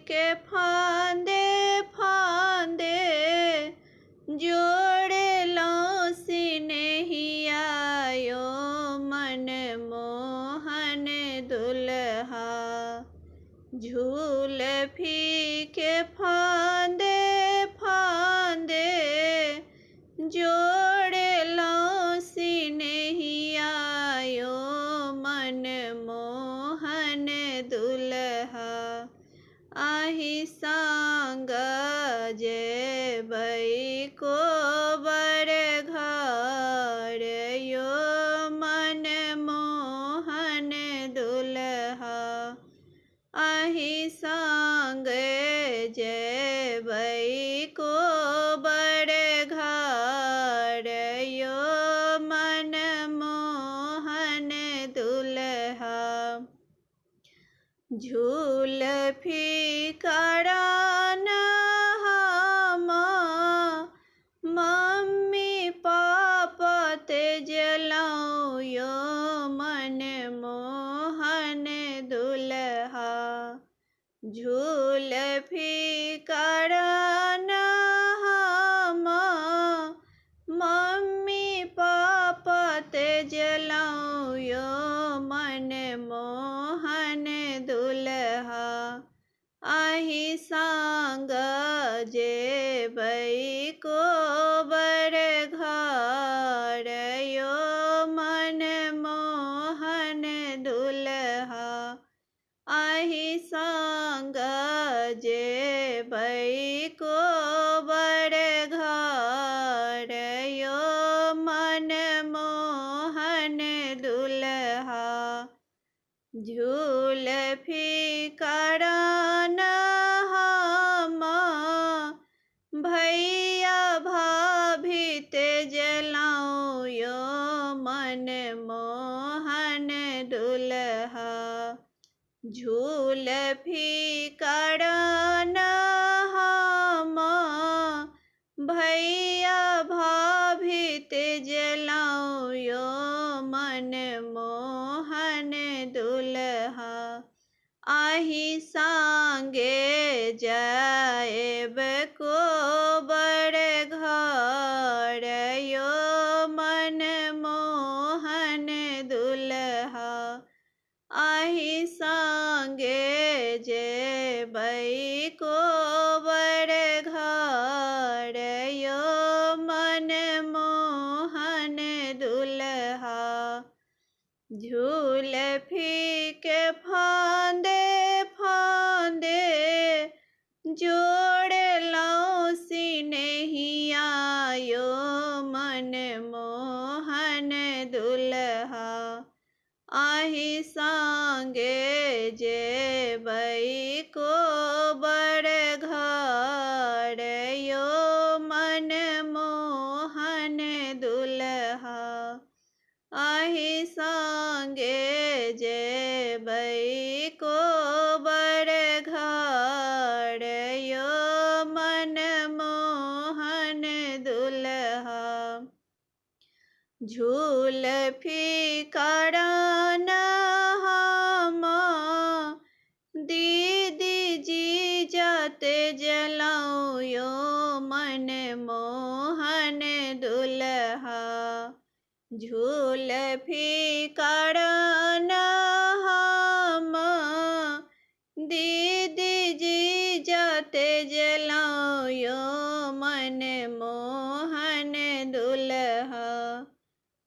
के फांदे फांदे जोड़े लो सिनेहिया यो मन मोहन दुल्हा। झूलफी के फांदे फांदे जोड़े लो सिनेहिया यो मन मोहन दुल्हा। आही सांग जेबै को बर घर यो मन मोहन दुल्हा। आही सांग जेबै को बर घर यो मन मोहन दुल्हा। झूलफी करान हामा मम्मी पापा ते जलाओ यो मन मोहन दुल्हा। झूलफी करान हामा मम्मी पापा ते जलाओ यो मन मोहन दुल्हा। आही सांग जेबै को बर घर यो मन मोहन दुल्हा। आही सांग जेबै को बर घर यो मन मोहन दुल्हा। झूलफी करान हामा भैया भाभी ते जलाओ यो मन मोहन दुल्हा। झूलफी करान हामा भैया भाभी ते जलाओ यो मन मोहन दुल्हा। आही सांगे जाएब को बर घर यो मन मोहन दुल्हा। आही सांगे जेबै को बर घर यो मन मोहन दुल्हा। झूलफी के फांदे फांदे जोड़े लो सिनेहिया यो मन मोहन दुल्हा। आही सांगे जेबै को बर घर यो मन मोहन दुल्हा। आही सांगे जेबै को बर घर यो मन मोहन दुल्हा। झूलफी करान हामा दीदी जी जाते जलाओ यो मन मोहन दुल्हा। झूलफी करान हामा दीदी जी जाते जलाओ यो मन मोहन दुल्हा।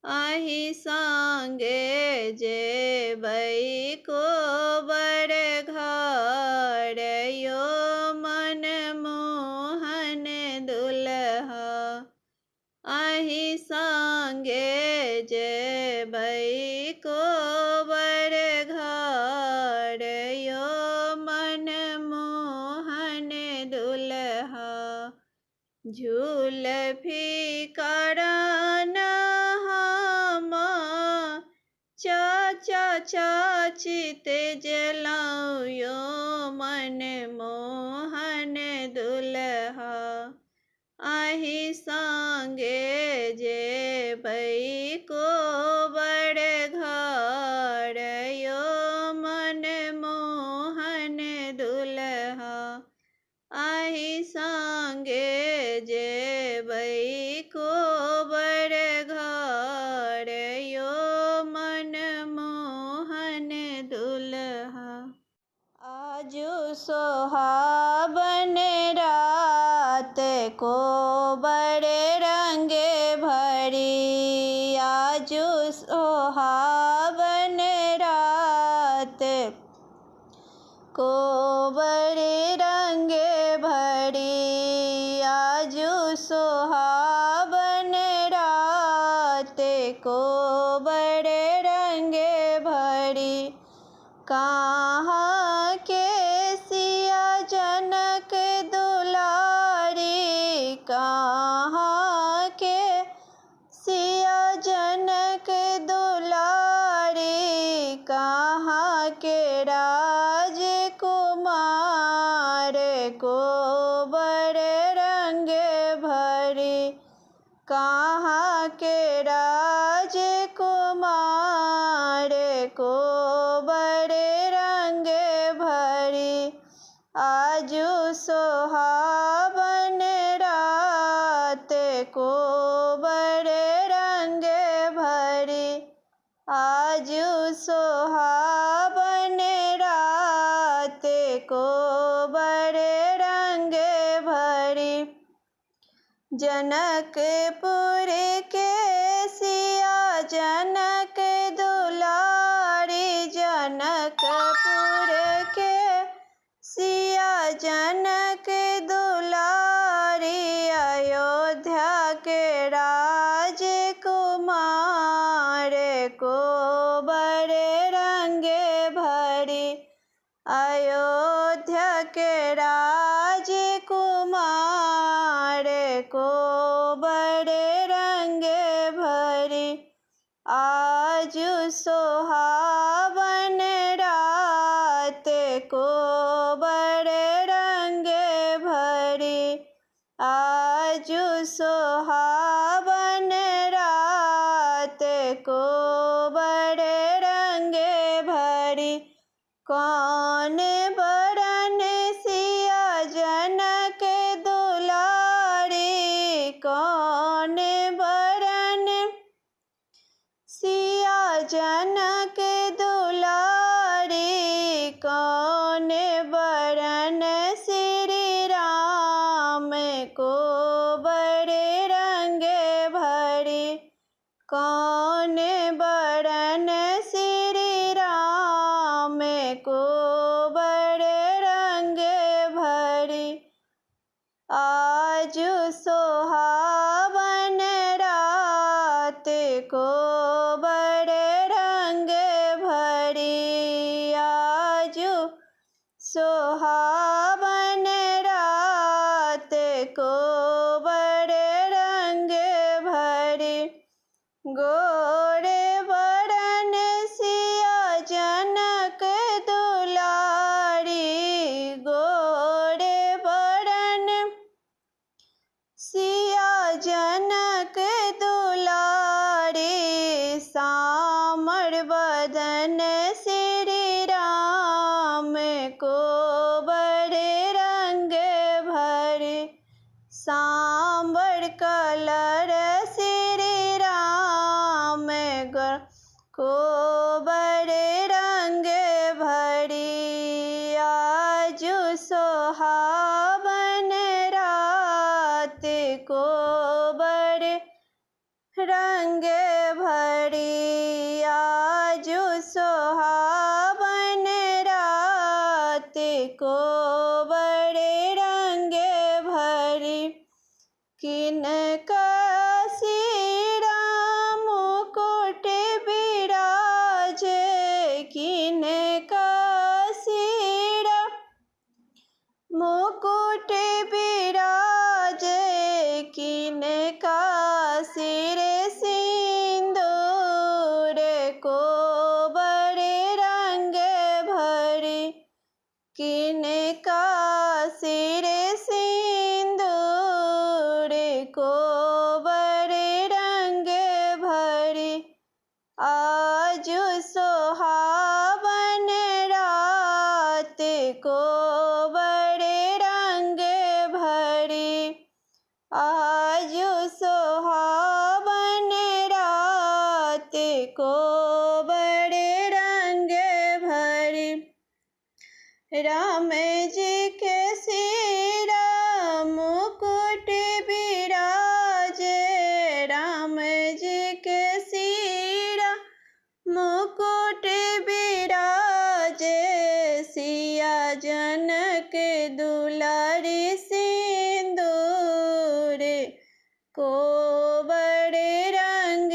आही सांगे जेबै को बर घर यो मन मोहन दुल्हा। आही सांगे जेबै को बर घर यो मन मोहन दुल्हा। झूलफी करान हामा चाचा चाची ते जलाओ यो मन मोहन दुल्हा। आही सांगे जेबै को बर घर यो मन मोहन दुल्हा। आजू सोहावन रात को बड़े रंगे भरी। आजू सोहावन रात को बड़े रंगे भरी। आजू सोहावन रात को बड़े रंगे भरी। कहाँ के सिया जनक दुलारी, कहाँ के सिया जनक दुलारी, कहाँ के राजकुमार को बड़े रंगे भरी। कहाँ के राजकुमार को बड़े रंगे भरी। आजू सोहावन रात को बड़े रंगे भरी। आजू सोहावन रात को बड़े रंगे भरी। जनकपुर के सिया जनक दुलारी, जनकपुर के सिया जनक दुलारी, अयोध्या के राजकुमार को बड़े रंगे भरी। अयोध्या के राजकुमार को बड़े रंगे भरी। आजू सोहावन रात को बड़े रंगे भरी। आजू सोहावन रात को बड़े रंगे भरी। कौन बरन सिया जनक दुलारी, कौन बरन सिया जनक दुलारी, कौन बरन श्री राम को बड़े रंगे भरी। कौन बरन श्री राम को बड़े रंगे भरी। आजू सोहावन रात को बड़े रंगे भरी। आजू सोहावन रात को बड़े रंगे भरी। गोरे बरन सिया जनक दुलारी, गोरे बरन सिया जनक दुलारी, सामर बदन श्री राम को बड़े रंगे भरी। सांबर कलर श्री राम को बड़े रंगे भरी। आजू सोहावन रात को बड़े रंगे भरी। आजू सोहावन रात को बड़े रंगे भरी। किनका सिरा मुकुट बिराजे, किनका सिरा मुकुट बिराजे, किनका सिर सिंदूर को बड़े रंगे भरी। किनका सिर सिंदूर को बड़े रंगे भरी। आजू सोहावन रात को बड़े रंगे भरी। आजू सोहावन रात को बड़े रंगे भरी। राम जी के सिरा मुकुट बिराजे, राम जी के सिरा मुकुट बिराजे, सिया जनक दुलारी सिंदूर को बड़े रंग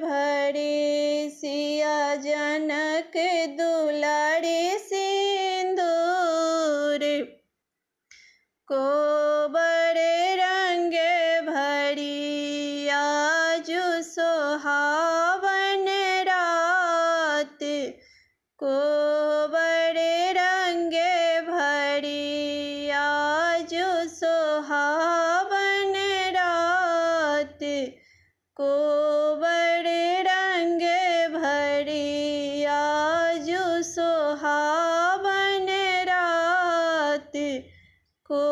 भरी, सिया जनक दुलारी सिंदूर को बड़े रंग भरी। आजू सोहावन रात को बड़े रंग भरी, आजू सोहावन रात को बड़े रंग भरी, आजू सोहावन रात को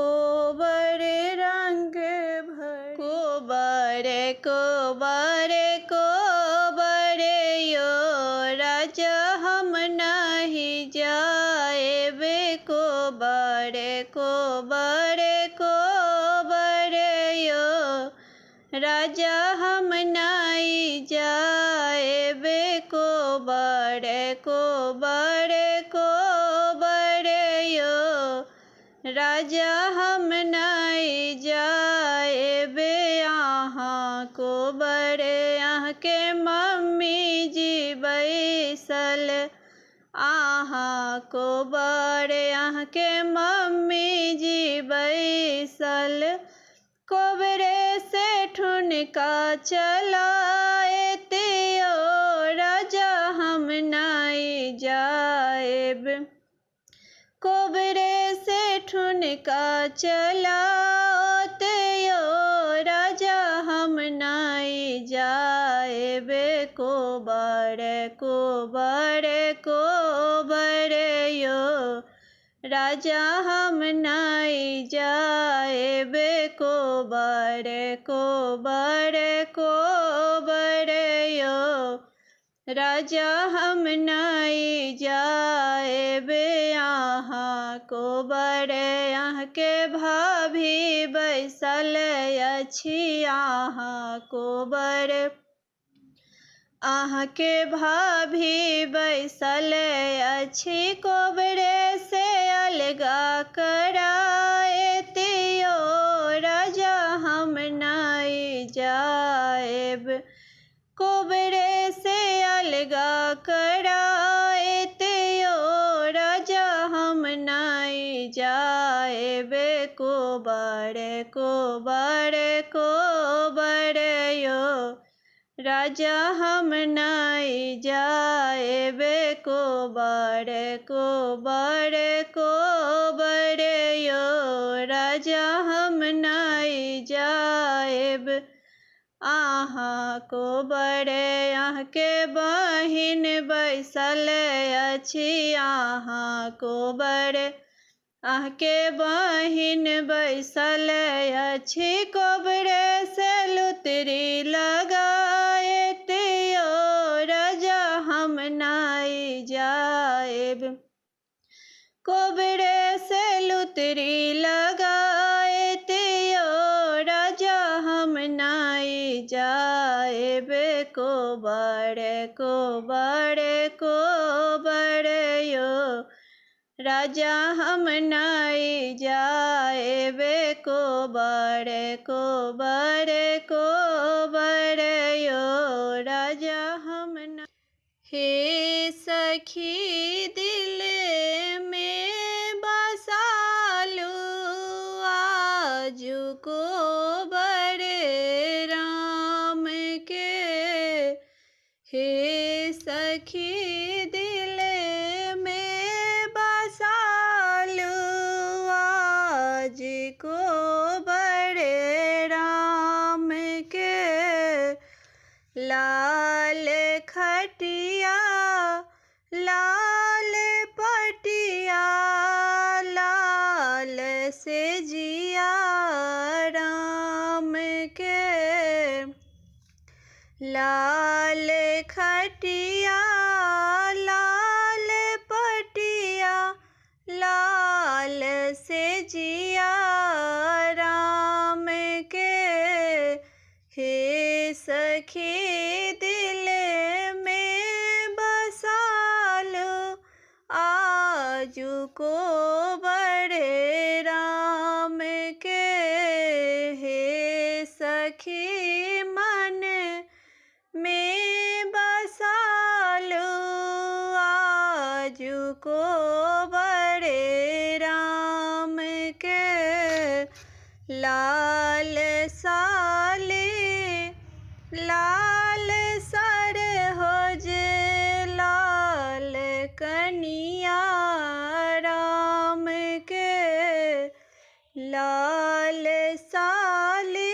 बड़े रंग भरी। को बड़े यो राजा हम नहीं जाएबे, को बड़े यो राजा हम नहीं जाएबे, को बड़े यो राजा हम नहीं जाएबे। यहाँ को बड़े यहाँ के मम्मी जी बैसल, आहाँ को बड़े यहाँ के मम्मी जी बैसल, कोबरे से ठुनका चलाए तियो राजा हम नहीं जाएब, कोबरे से ठुनका चलाओ तियो राजा हम नहीं जाएबे, को बड़े यो राजा हम नहीं जाएबे, को बड़े यो राजा हम नहीं जाएबे। यहाँ को बड़े यहाँ के भाभी बैसल अछि, यहाँ को बड़े यहाँ के भाभी बैसल अछि, कोबरे से अलगा कराए तियो राजा हम नहीं जाएब, कोबरे से अलगा कराए तियो राजा हम नहीं जाएबे, को बड़े यो राजा हम नहीं जाएबे, को बड़े यो राजा हम नहीं जाएब। आहाँ को बड़े यहाँ के बहिन बैसल अछि, आहाँ को बड़े यहाँ के बहिन बैसल अछि, कोबरे से लुतरी लगाए तियो राजा हम नहीं जाएब, कोबरे से लुतरी लगाए तियो राजा हम नहीं जाएबे, को बड़े यो राजा हम नहीं जाएबे, को बड़े यो राजा हम नहीं। हे सखी दिल में बसालू आजू को बड़े राम के, हे सखी दिल में बसालू आज को बड़े राम के, लाल खटिया लाल पटिया लाल से जिया राम के, लाल खटिया लाल पटिया लाल कैसे जिया राम के, हे सखी दिल में बसा लो आजू को बड़े राम के, हे सखी मन में बसा लो आजू को बड़े राम के। लाल साले लाल सर हो जे लाल कनिया राम के, लाल साले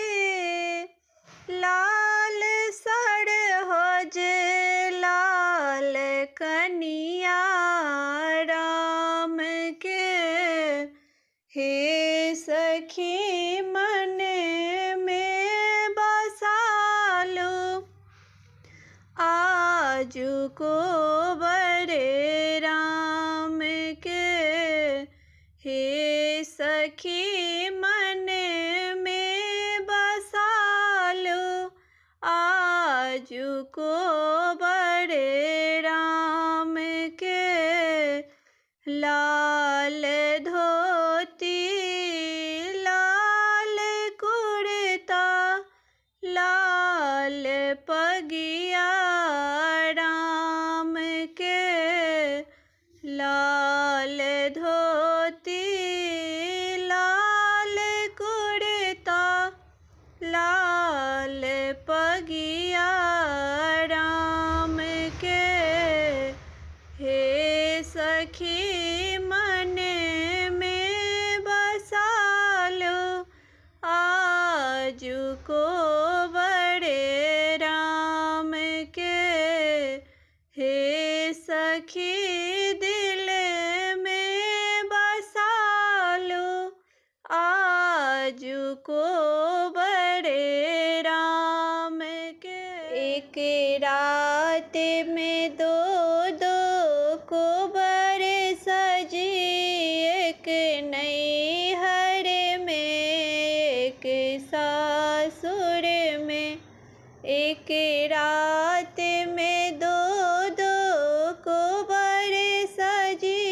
लाल सर हो जे लाल कनिया राम के, हे सखी मन में बसा लो आजू को बड़े राम के, हे सखी मन में बसा लो आजू को बड़े राम के। लाल धोती लाल कुर्ता लाल पगिया राम के, लाल धोती लाल कुर्ता लाल पगिया राम के, हे सखी मन में बसा लो आजू को बड़े राम के, हे सखी दिल में बसा लो आजू को बड़े राम के। एक रात में दो को बड़े सजी, एक नैहर में एक सासुर में, एक रात में दो को बड़े सजी,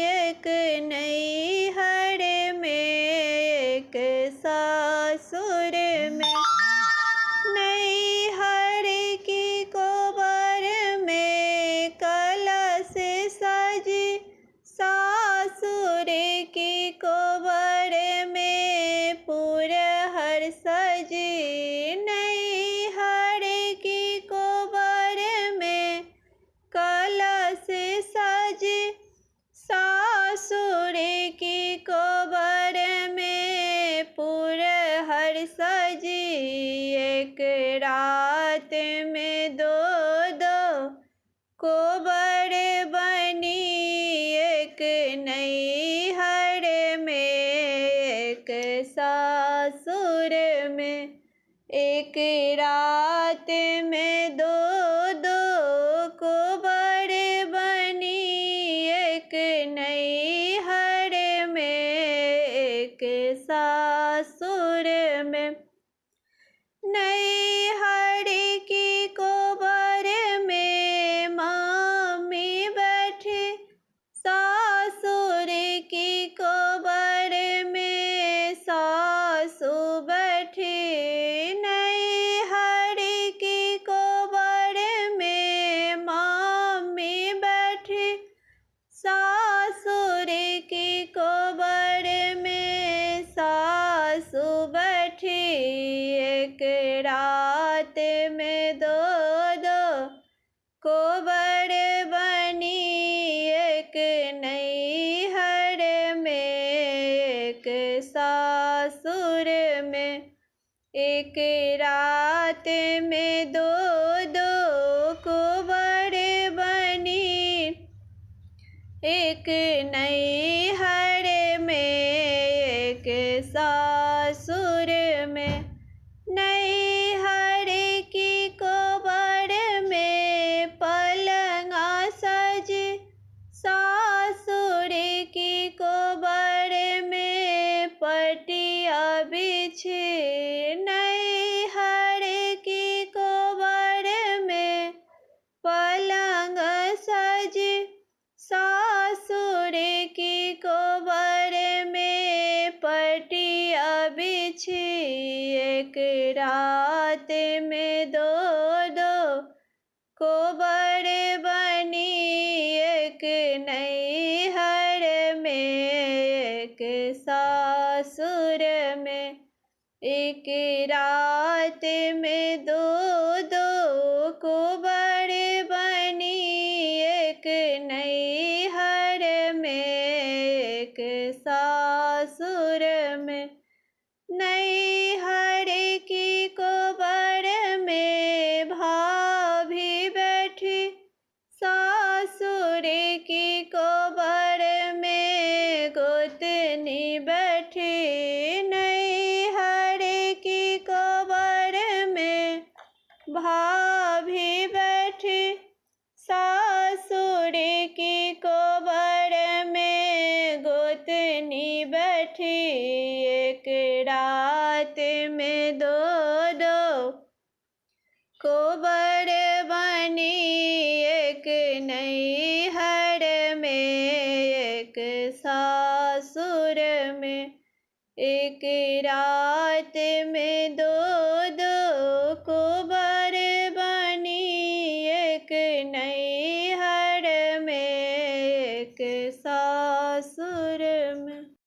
एक नैहर में एक सासुर में, नैहर की कोबर में कलश सजी, सासुर की कोबर में पुरहर सजी, नैहर की कोबर में कलश सजी, सासुर की कोबर में पुरहर सजी, एक रात में दो कोबर बनी, एक नैहर में एक सासुर में, एक रात में दो कोबर बनी, एक नैहर में एक सासुर में, नैहर की कोबर में मामी बैठी, सासुर की कोबर में सासू बैठी, नैहर की कोबर में मामी बैठी, सासुर की कोबर में सासू बैठी, एक रात में दो कोबर बनी, एक नैहर में एक सासुर में, एक रात में दो कोबर बनी, एक नैहर में एक सासुर में, नैहर की कोबर में पलंगा सजी, सासुर की कोबर पटिया बिछी, नैहर की कोबर में पलंग सजी, सासुर की कोबर में पटिया बिछी। एक रात में दो दो कोबर बनी, एक नैहर में एक सासुर में। एक रात में दो दो कोबर बनी, एक नैहर में एक सासुर में। नैहर की कोबर में भाभी बैठी, सासुर की कोबर में गोतनी बैठी। नैहर की कोबर में भाभी बैठी, सासुर की कोबर में गोतनी बैठी। एक रात में दो दो कोबर बनी, एक नैहर में एक सासुर में। एक रात में दो